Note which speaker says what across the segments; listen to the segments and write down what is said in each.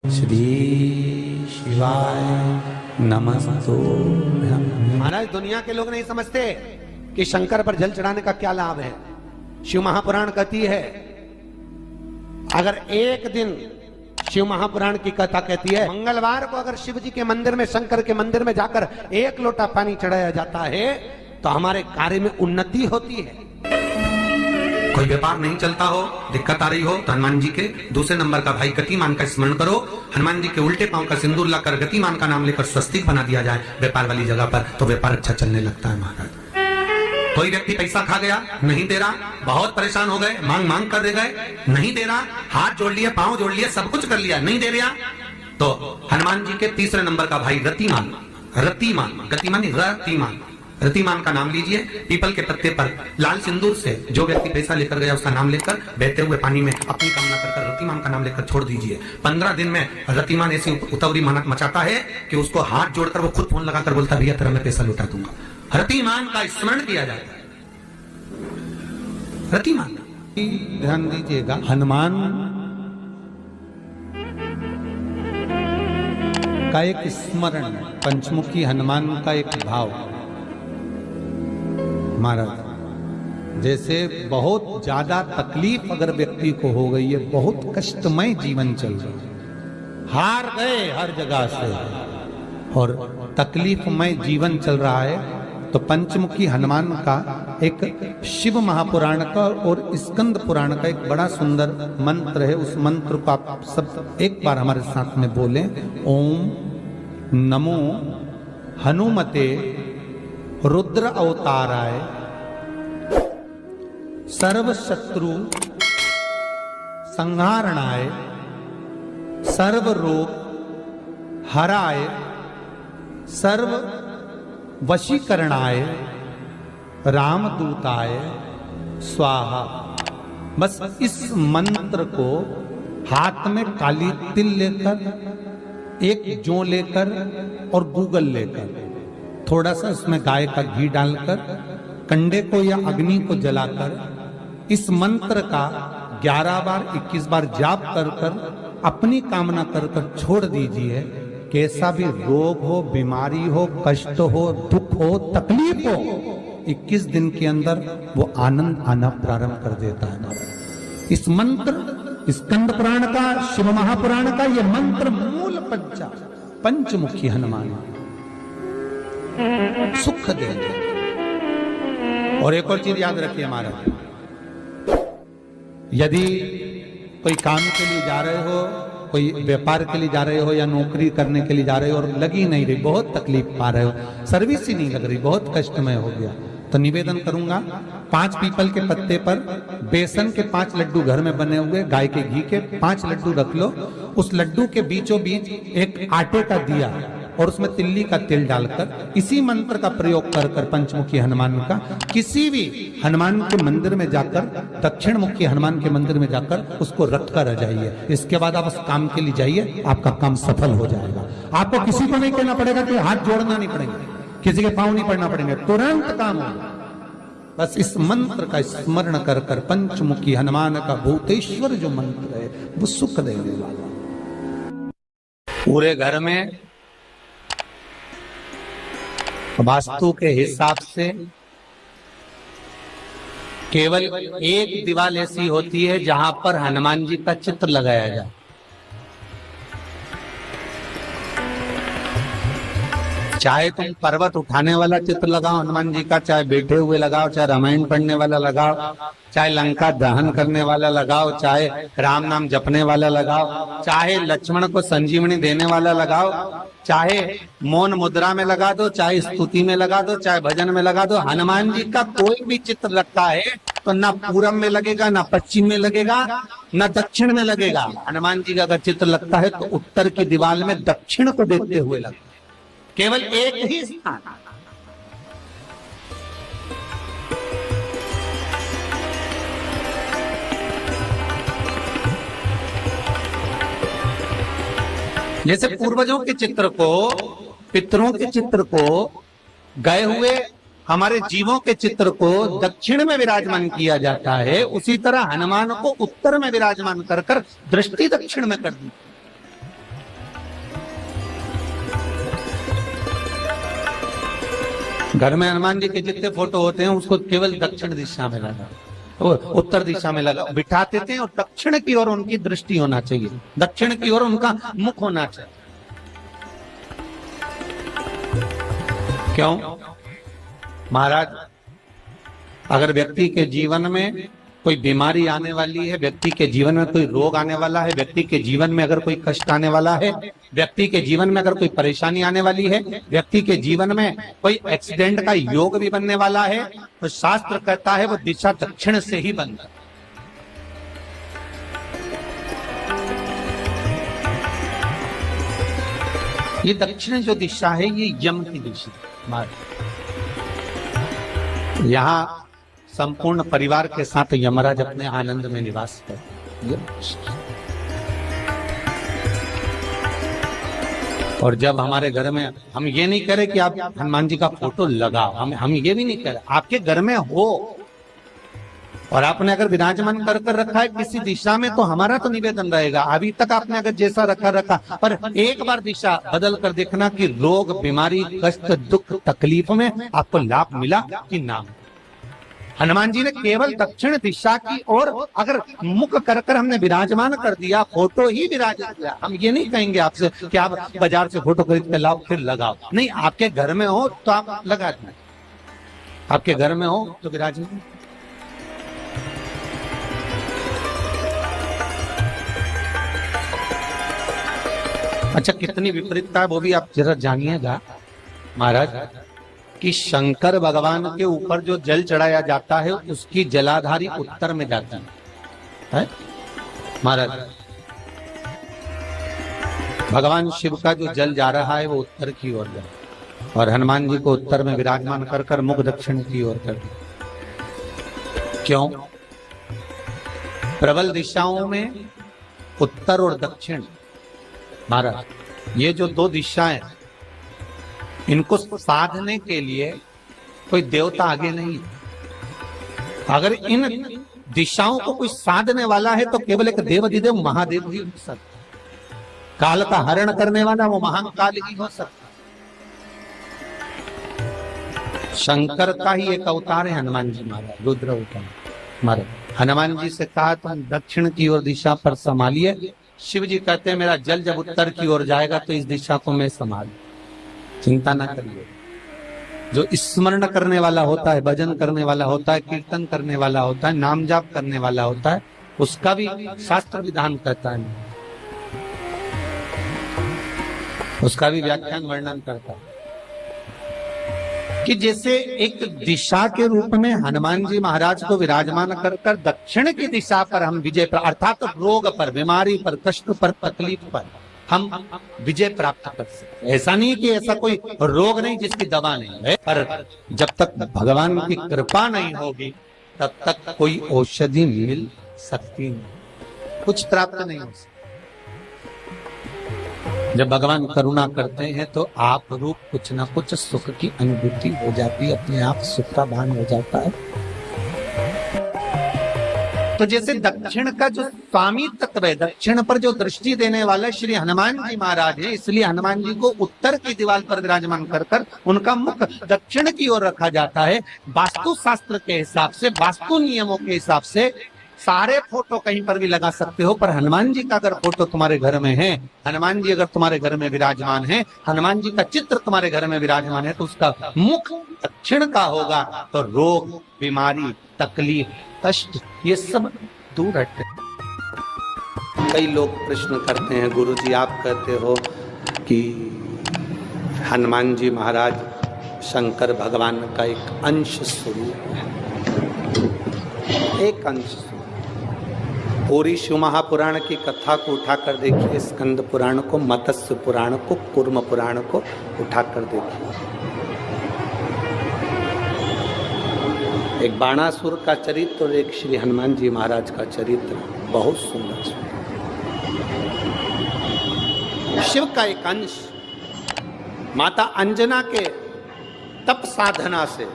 Speaker 1: श्री शिवाय नमस्तुभ्यं।
Speaker 2: महाराज दुनिया के लोग नहीं समझते कि शंकर पर जल चढ़ाने का क्या लाभ है। शिव महापुराण कहती है, अगर एक दिन शिव महापुराण की कथा कहती है, मंगलवार को अगर शिव जी के मंदिर में, शंकर के मंदिर में जाकर एक लोटा पानी चढ़ाया जाता है तो हमारे कार्य में उन्नति होती है।
Speaker 3: कोई व्यापार नहीं चलता हो, दिक्कत आ रही हो तो हनुमान जी के दूसरे नंबर का भाई गतिमान का स्मरण करो। हनुमान जी के उल्टे पांव का सिंदूर लाकर गतिमान का नाम लेकर स्वस्तिक बना दिया जाए व्यापार वाली जगह पर, तो व्यापार अच्छा चलने लगता है महाराज। कोई व्यक्ति पैसा खा गया, नहीं दे रहा, बहुत परेशान हो गए, मांग मांग कर दे गए, नहीं दे रहा, हाथ जोड़ लिए, पांव जोड़ लिए, सब कुछ कर लिया, नहीं दे रहा, तो हनुमान जी के तीसरे नंबर का भाई रतिमान, रतिमान, गतिमान रतिमान, रतिमान का नाम लीजिए। पीपल के पत्ते पर लाल सिंदूर से जो व्यक्ति पैसा लेकर गया उसका नाम लेकर बहते हुए पानी में अपनी कामना कर रतिमान का नाम लेकर छोड़ दीजिए। 15 दिन में रतिमान ऐसी उतावली मचाता है कि उसको हाथ जोड़कर वो खुद फोन लगाकर बोलता, भैया तेरा मैं पैसा लौटा दूंगा। रतिमान का स्मरण किया जाता है। रतिमान,
Speaker 1: ध्यान दीजिएगा, हनुमान का एक स्मरण, पंचमुखी हनुमान का एक भाव। महाराज जैसे बहुत ज्यादा तकलीफ अगर व्यक्ति को हो गई है, बहुत कष्टमय जीवन चल रहा है, हार गए हर जगह से और तकलीफमय जीवन चल रहा है, तो पंचमुखी हनुमान का एक शिव महापुराण का और स्कंद पुराण का एक बड़ा सुंदर मंत्र है। उस मंत्र को आप सब एक बार हमारे साथ में बोलें। ओम नमो हनुमते रुद्र अवताराय सर्व शत्रु संहारणाय सर्व रोग हराय सर्व वशीकरणाय रामदूताय स्वाहा। बस इस मंत्र को हाथ में काली तिल लेकर, एक जौ लेकर और गूगल लेकर, थोड़ा सा उसमें गाय का घी डालकर, कंडे को या अग्नि को जलाकर इस मंत्र का 11 बार 21 बार जाप कर कर अपनी कामना कर कर छोड़ दीजिए। कैसा भी रोग हो, बीमारी हो, कष्ट हो, दुख हो, तकलीफ हो, 21 दिन के अंदर वो आनंद आना प्रारंभ कर देता है। इस मंत्र, स्कंद पुराण का, शिव महापुराण का ये मंत्र मूल पंचमुखी हनुमान सुख देंगे। और एक और चीज याद रखिए महाराज, यदि कोई काम के लिए जा रहे हो, कोई व्यापार के लिए जा रहे हो या नौकरी करने के लिए जा रहे हो और लगी नहीं रही, बहुत तकलीफ पा रहे हो, सर्विस ही नहीं लग रही, बहुत कष्टमय हो गया, तो निवेदन करूंगा 5 पीपल के पत्ते पर बेसन के 5 लड्डू घर में बने हुए, गाय के घी के 5 लड्डू रख लो। उस लड्डू के बीचों बीच एक आटे का दिया और उसमें तिल्ली का तेल डालकर इसी मंत्र का प्रयोग कर कर पंचमुखी हनुमान का किसी भी हनुमान के मंदिर में जाकर, दक्षिण मुखी हनुमान के मंदिर में जाकर उसको रख कर आ जाइए। इसके बाद आप उस काम के लिए जाइए, आपका काम सफल हो जाएगा। आपको किसी को नहीं कहना पड़ेगा कि हाथ जोड़ना नहीं पड़ेगा, किसी के पांव नहीं पड़ना पड़ेंगे, तुरंत काम होगा। बस इस मंत्र का स्मरण कर कर पंचमुखी हनुमान का भूतेश्वर जो मंत्र है वो सुख देने वाला। पूरे घर में वास्तु के हिसाब से केवल एक दीवार ऐसी होती है जहां पर हनुमान जी का चित्र लगाया जाए। चाहे तुम पर्वत उठाने वाला चित्र लगाओ हनुमान जी का, चाहे बैठे हुए लगाओ, चाहे रामायण पढ़ने वाला लगाओ, चाहे लंका दहन करने वाला लगाओ, चाहे राम नाम जपने वाला लगाओ, चाहे लक्ष्मण को संजीवनी देने वाला लगाओ, चाहे मौन मुद्रा में लगा दो, चाहे स्तुति में लगा दो, चाहे भजन में लगा दो। हनुमान जी का कोई भी चित्र लगता है तो ना पूरब में लगेगा, ना पश्चिम में लगेगा, ना दक्षिण में लगेगा। हनुमान जी का अगर चित्र लगता है तो उत्तर की दीवार में दक्षिण को देखते हुए लगता है, केवल एक ही स्थान। जैसे पूर्वजों के चित्र को, पितरों के चित्र को, गए हुए हमारे जीवों के चित्र को दक्षिण में विराजमान किया जाता है, उसी तरह हनुमान को उत्तर में विराजमान कर कर दृष्टि दक्षिण में कर दी। घर में हनुमान जी के जितने फोटो होते हैं उसको केवल दक्षिण दिशा में लगा, उत्तर दिशा में लगा बिठाते थे, और दक्षिण की ओर उनकी दृष्टि होना चाहिए, दक्षिण की ओर उनका मुख होना चाहिए। क्यों? महाराज, अगर व्यक्ति के जीवन में कोई बीमारी आने वाली है, व्यक्ति के जीवन में कोई रोग आने वाला है, व्यक्ति के जीवन में अगर कोई कष्ट आने वाला है, व्यक्ति के जीवन में अगर कोई परेशानी आने वाली है, व्यक्ति के जीवन में कोई एक्सीडेंट का योग भी बनने वाला है, तो शास्त्र कहता है वो दिशा दक्षिण से ही बनता है। ये दक्षिण जो दिशा है ये यम की दिशा। यहाँ संपूर्ण परिवार के साथ यमराज अपने आनंद में निवास करते। और जब हमारे घर में, हम ये नहीं कह रहे कि आप हनुमान जी का फोटो लगाओ, हम ये भी नहीं कह रहे, आपके घर में हो और आपने अगर विराजमान कर रखा है किसी दिशा में, तो हमारा तो निवेदन रहेगा, अभी तक आपने अगर जैसा रखा, पर एक बार दिशा बदल कर देखना कि रोग, बीमारी, कष्ट, दुख, तकलीफ में आपको लाभ मिला कि ना। हनुमान जी ने केवल दक्षिण दिशा की ओर अगर मुख कर हमने विराजमान कर दिया, फोटो ही विराजमान किया। हम ये नहीं कहेंगे आपसे कि आप बाजार से फोटो खरीद के लाओ फिर लगाओ, नहीं, आपके घर में हो तो आप लगा दें, आपके घर में हो तो विराजमान। अच्छा, कितनी विपरीतता है वो भी आप जरा जानिएगा महाराज, कि शंकर भगवान के ऊपर जो जल चढ़ाया जाता है उसकी जलाधारी उत्तर में जाती है महाराज। भगवान शिव का जो जल जा रहा है वो उत्तर की ओर जा, और हनुमान जी को उत्तर में विराजमान कर मुख दक्षिण की ओर कर दिया। क्यों? प्रबल दिशाओं में उत्तर और दक्षिण महाराज, ये जो दो दिशाएं, इनको साधने के लिए कोई देवता आगे नहीं। अगर इन दिशाओं को कोई साधने वाला है तो केवल एक देवाधिदेव महादेव ही हो सकता। काल का हरण करने वाला वो महान काल ही हो सकता। शंकर का ही एक अवतार है हनुमान जी महाराज, रुद्र अवतार महाराज। हनुमान जी से कहा तुम दक्षिण की ओर दिशा पर संभालिए, शिव जी कहते हैं मेरा जल जब उत्तर की ओर जाएगा तो इस दिशा को मैं संभालू, चिंता ना करिए। जो स्मरण करने वाला होता है, भजन करने वाला होता है, कीर्तन करने वाला होता है, नाम जाप करने वाला होता है, उसका भी शास्त्र विधान कहता है, उसका भी व्याख्यान वर्णन करता है कि जैसे एक दिशा के रूप में हनुमान जी महाराज को विराजमान कर दक्षिण की दिशा पर हम विजय पर, अर्थात रोग पर, बीमारी पर, कष्ट पर, तकलीफ पर हम विजय प्राप्त कर सकते। ऐसा नहीं कि ऐसा कोई रोग नहीं जिसकी दवा नहीं है, पर जब तक भगवान की कृपा नहीं होगी तब तक कोई औषधि मिल सकती नहीं, कुछ प्राप्त नहीं हो सकता। जब भगवान करुणा करते हैं तो आप रूप कुछ ना कुछ सुख की अनुभूति हो जाती है, अपने आप सुख का भान हो जाता है। तो जैसे दक्षिण का जो स्वामी तत्व है, दक्षिण पर जो दृष्टि देने वाला श्री हनुमान जी महाराज है, इसलिए हनुमान जी को उत्तर की दीवार पर विराजमान कर उनका मुख दक्षिण की ओर रखा जाता है। वास्तु शास्त्र के हिसाब से, वास्तु नियमों के हिसाब से सारे फोटो कहीं पर भी लगा सकते हो, पर हनुमान जी का अगर फोटो तुम्हारे घर में है, हनुमान जी अगर तुम्हारे घर में विराजमान है, हनुमान जी का चित्र तुम्हारे घर में विराजमान है, तो उसका मुख दक्षिण का होगा, तो रोग, बीमारी, तकलीफ, कष्ट ये सब दूर हटते। कई लोग प्रश्न करते हैं, गुरुजी आप कहते हो कि हनुमान जी महाराज शंकर भगवान का एक अंश स्वरूप है, एक अंश स्वरूप। पूरी शिव महापुराण की कथा को उठाकर देखिए, स्कंद पुराण को, मत्स्य पुराण को, कूर्म पुराण को उठाकर देखिए। एक बाणासुर का चरित्र और एक श्री हनुमान जी महाराज का चरित्र बहुत सुंदर। शिव का एक अंश माता अंजना के तप साधना से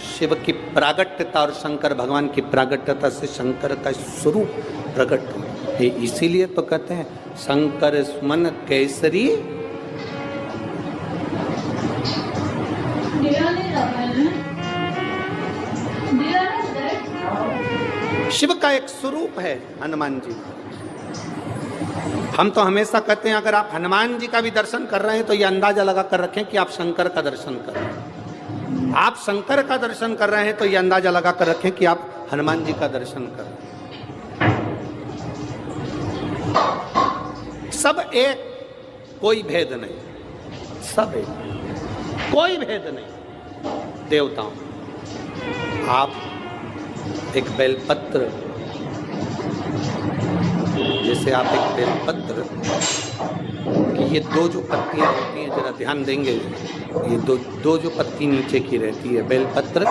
Speaker 1: शिव की प्रागट्यता और शंकर भगवान की प्रागट्यता से शंकर का स्वरूप प्रकट हो। इसीलिए तो कहते हैं शंकर सुमन केसरी
Speaker 2: शिव का एक स्वरूप है हनुमान जी। हम तो हमेशा कहते हैं अगर आप हनुमान जी का भी दर्शन कर रहे हैं तो ये अंदाजा लगा कर रखें कि आप शंकर का दर्शन कर रहे हैं। आप शंकर का दर्शन कर रहे हैं तो ये अंदाजा लगा कर रखें कि आप हनुमान जी का दर्शन कर रहे हैं। सब एक, कोई भेद नहीं, सब एक, कोई भेद नहीं। देवताओं, आप एक बेलपत्र, जैसे आप एक बेलपत्र कि ये दो जो पत्तियां होती हैं, जरा ध्यान देंगे, ये दो जो पत्ती नीचे की रहती है बेलपत्र,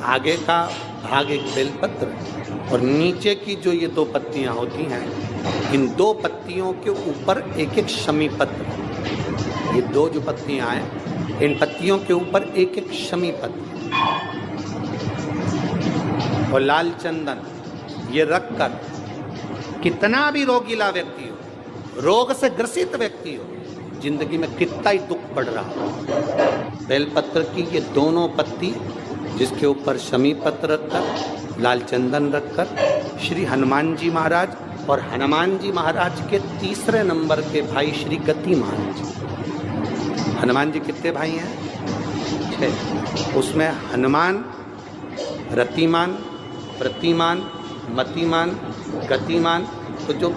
Speaker 2: आगे का भाग एक बेलपत्र और नीचे की जो ये दो पत्तियां होती हैं, इन दो पत्तियों के ऊपर एक एक शमी पत्र। ये दो जो पत्तियां हैं, इन पत्तियों के ऊपर एक एक शमी पत्र और लाल चंदन ये रखकर कितना भी रोगीला व्यक्ति हो, रोग से ग्रसित व्यक्ति हो, जिंदगी में कितना ही दुख पड़ रहा हो, बेलपत्र की ये दोनों पत्ती जिसके ऊपर शमी पत्र रखकर, लाल चंदन रखकर श्री हनुमान जी महाराज और हनुमान जी महाराज के तीसरे नंबर के भाई श्री गतिमान जी। हनुमान जी कितने भाई हैं? 6। उसमें हनुमान, रतिमान, प्रतिमान, मतिमान, गतिमान, तो जो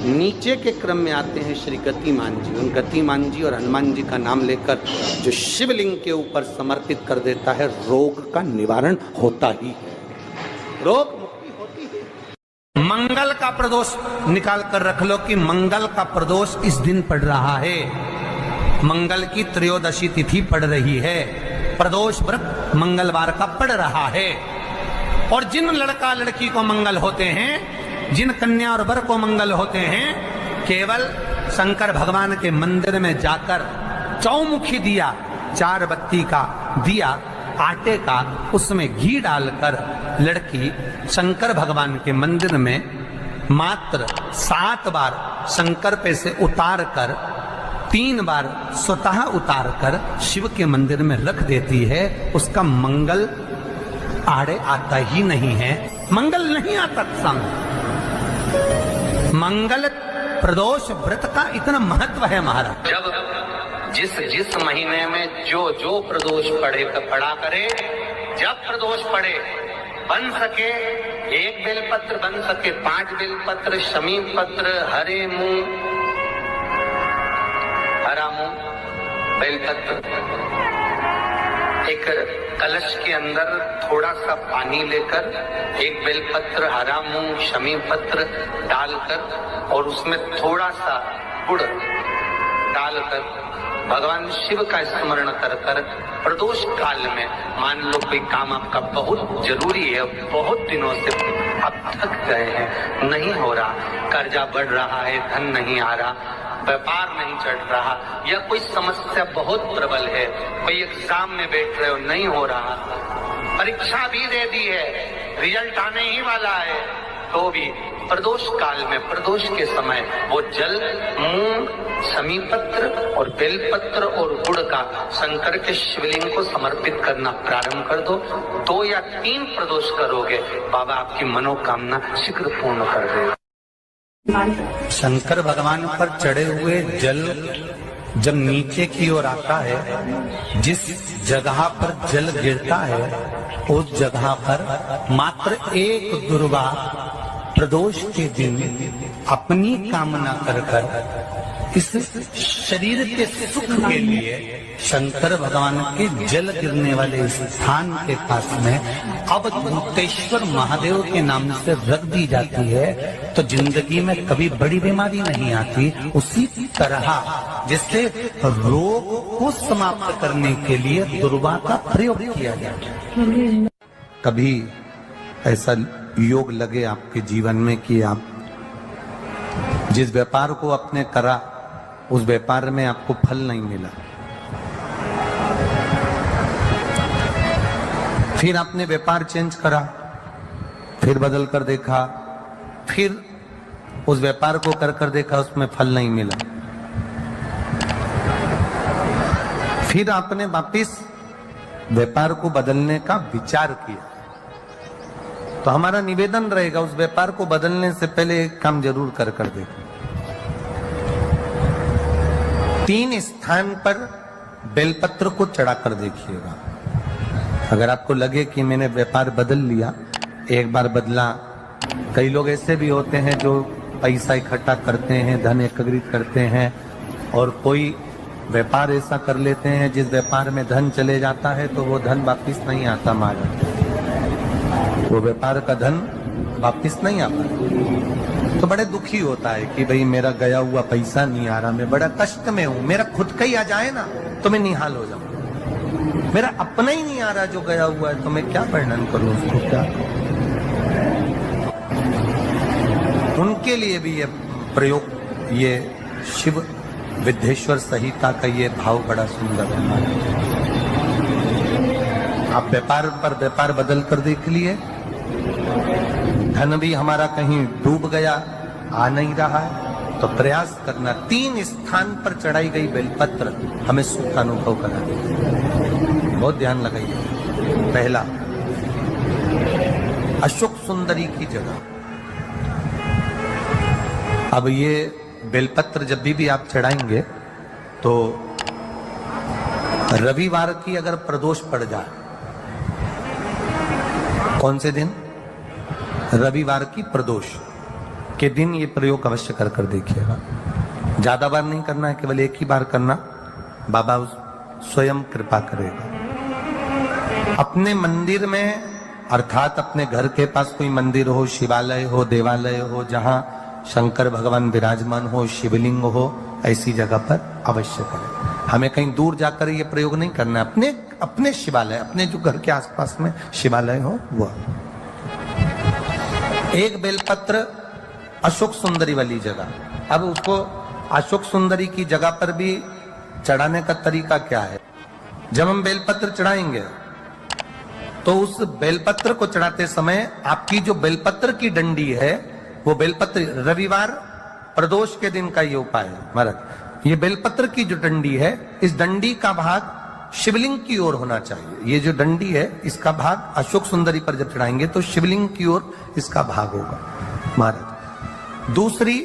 Speaker 2: नीचे के क्रम में आते हैं श्री गतिमान जी, उन गतिमान जी और हनुमान जी का नाम लेकर जो शिवलिंग के ऊपर समर्पित कर देता है, रोग का निवारण होता ही है, रोग मुक्ति होती है। मंगल का प्रदोष निकाल कर रख लो कि मंगल का प्रदोष इस दिन पड़ रहा है, मंगल की त्रयोदशी तिथि पड़ रही है, प्रदोष व्रत मंगलवार का पड़ रहा है। और जिन लड़का लड़की को मंगल होते हैं, जिन कन्या और वर को मंगल होते हैं, केवल शंकर भगवान के मंदिर में जाकर चौमुखी दिया, 4 बत्ती का दिया आटे का, उसमें घी डालकर लड़की शंकर भगवान के मंदिर में मात्र 7 बार शंकर पे से उतार कर 3 बार स्वतः उतार कर शिव के मंदिर में रख देती है, उसका मंगल आड़े आता ही नहीं है, मंगल नहीं आता संग। मंगल प्रदोष व्रत का इतना महत्व है महाराज।
Speaker 3: जब जिस महीने में जो प्रदोष पड़ा करे, जब प्रदोष पड़े, बन सके 1 बेलपत्र, बन सके 5 बेलपत्र, शमी पत्र, हरे मूंग, हरा मूंग, बेलपत्र, एक कलश के अंदर थोड़ा सा पानी लेकर 1 बेलपत्र, हरा मूंग, शमी पत्र डालकर और उसमें थोड़ा सा गुड़ डालकर भगवान शिव का स्मरण कर कर प्रदोष काल में, मान लो कोई काम आपका बहुत जरूरी है, बहुत दिनों से आप थक गए हैं, नहीं हो रहा, कर्जा बढ़ रहा है, धन नहीं आ रहा, व्यापार नहीं चढ़ रहा, या कोई समस्या बहुत प्रबल है, कोई एग्जाम में बैठ रहे हो, नहीं हो रहा, परीक्षा भी दे दी है, रिजल्ट आने ही वाला है, तो भी प्रदोष काल में, प्रदोष के समय वो जल, मूंग, शमी पत्र और बेलपत्र और गुड़ का शंकर के शिवलिंग को समर्पित करना प्रारंभ कर दो। 2 या 3 प्रदोष करोगे, बाबा आपकी मनोकामना शीघ्र पूर्ण कर देगा।
Speaker 1: शंकर भगवान पर चढ़े हुए जल जब नीचे की ओर आता है, जिस जगह पर जल गिरता है उस जगह पर मात्र 1 दुर्वा प्रदोष के दिन अपनी कामना कर कर इस शरीर के सुख के लिए शंकर भगवान के जल गिरने वाले स्थान के पास में अवधूतेश्वर महादेव के नाम से रख दी जाती है, तो जिंदगी में कभी बड़ी बीमारी नहीं आती। उसी तरह जिससे रोग को समाप्त करने के लिए दुर्वा का प्रयोग किया जाता है। कभी ऐसा योग लगे आपके जीवन में कि आप जिस व्यापार को आपने करा उस व्यापार में आपको फल नहीं मिला, फिर आपने व्यापार चेंज करा, फिर बदल कर देखा, फिर उस व्यापार को कर देखा, उसमें फल नहीं मिला, फिर आपने वापिस व्यापार को बदलने का विचार किया, तो हमारा निवेदन रहेगा उस व्यापार को बदलने से पहले एक काम जरूर कर देखें। 3 स्थान पर बेलपत्र को चढ़ाकर देखिएगा। अगर आपको लगे कि मैंने व्यापार बदल लिया, एक बार बदला, कई लोग ऐसे भी होते हैं जो पैसा इकट्ठा करते हैं, धन एकत्रित करते हैं और कोई व्यापार ऐसा कर लेते हैं जिस व्यापार में धन चले जाता है तो वो धन वापिस नहीं आता, महाराज वो व्यापार का धन वापिस नहीं आता। तो बड़े दुखी होता है कि भाई मेरा गया हुआ पैसा नहीं आ रहा, मैं बड़ा कष्ट में हूं, मेरा खुद का ही आ जाए ना तो मैं निहाल हो जाऊं, मेरा अपना ही नहीं आ रहा जो गया हुआ है तो मैं क्या वर्णन करूं उसको, क्या उनके लिए भी ये प्रयोग, ये शिव विद्येश्वर संहिता का ये भाव बड़ा सुंदर है। आप व्यापार पर व्यापार बदल कर देख लिए, धन भी हमारा कहीं डूब गया, आ नहीं रहा है, तो प्रयास करना 3 स्थान पर चढ़ाई गई बेलपत्र हमें सुख अनुभव करा दे। बहुत ध्यान लगाइए। पहला, अशोक सुंदरी की जगह। अब ये बेलपत्र जब भी आप चढ़ाएंगे तो रविवार की अगर प्रदोष पड़ जाए, कौन से दिन? रविवार की प्रदोष के दिन ये प्रयोग अवश्य कर देखिएगा। ज्यादा बार नहीं करना है, केवल एक ही बार करना, बाबा स्वयं कृपा करेगा। अपने मंदिर में, अर्थात अपने घर के पास कोई मंदिर हो, शिवालय हो, देवालय हो, जहां शंकर भगवान विराजमान हो, शिवलिंग हो, ऐसी जगह पर अवश्य करें। हमें कहीं दूर जाकर ये प्रयोग नहीं करना है, अपने शिवालय, अपने जो घर के आसपास में शिवालय हो वो। एक बेलपत्र अशोक सुंदरी वाली जगह। अब उसको अशोक सुंदरी की जगह पर भी चढ़ाने का तरीका क्या है? जब हम बेलपत्र चढ़ाएंगे तो उस बेलपत्र को चढ़ाते समय आपकी जो बेलपत्र की डंडी है, वो बेलपत्र, रविवार प्रदोष के दिन का ये उपाय है महाराज। ये बेलपत्र की जो डंडी है, इस डंडी का भाग शिवलिंग की ओर होना चाहिए। ये जो डंडी है, इसका भाग अशोक सुंदरी पर जब चढ़ाएंगे तो शिवलिंग की ओर इसका भाग होगा महाराज। दूसरी,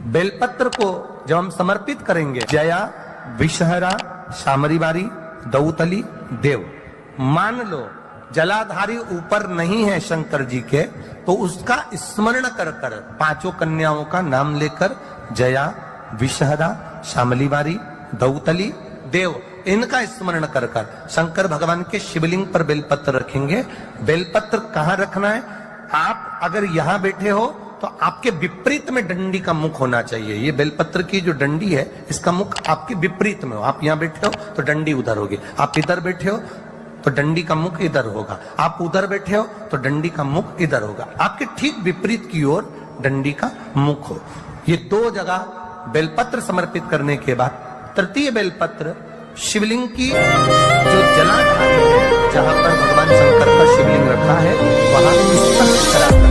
Speaker 1: बेलपत्र को जब हम समर्पित करेंगे, जया, विषहरा, शामरीवारी, दौतली, देव, मान लो जलाधारी ऊपर नहीं है शंकर जी के, तो उसका स्मरण कर 5 कन्याओं का नाम लेकर, जया, विषहरा, शामलीवारी, दौतली, देव, इनका स्मरण कर शंकर भगवान के शिवलिंग पर बेलपत्र रखेंगे। बेलपत्र कहां रखना है? आप अगर यहां बैठे हो तो आपके विपरीत में डंडी का मुख होना चाहिए। ये बेलपत्र की जो डंडी है, इसका मुख आपके विपरीत में हो। आप यहां बैठे हो तो डंडी उधर होगी, आप इधर बैठे हो तो डंडी का मुख इधर होगा, आप उधर बैठे हो तो डंडी का मुख इधर होगा। आपके ठीक विपरीत की ओर डंडी का मुख हो। ये 2 जगह बेलपत्र समर्पित करने के बाद तृतीय बेलपत्र शिवलिंग की जो जलाधारी है, जहां पर भगवान शंकर का शिवलिंग रखा है, वहां स्पर्श करा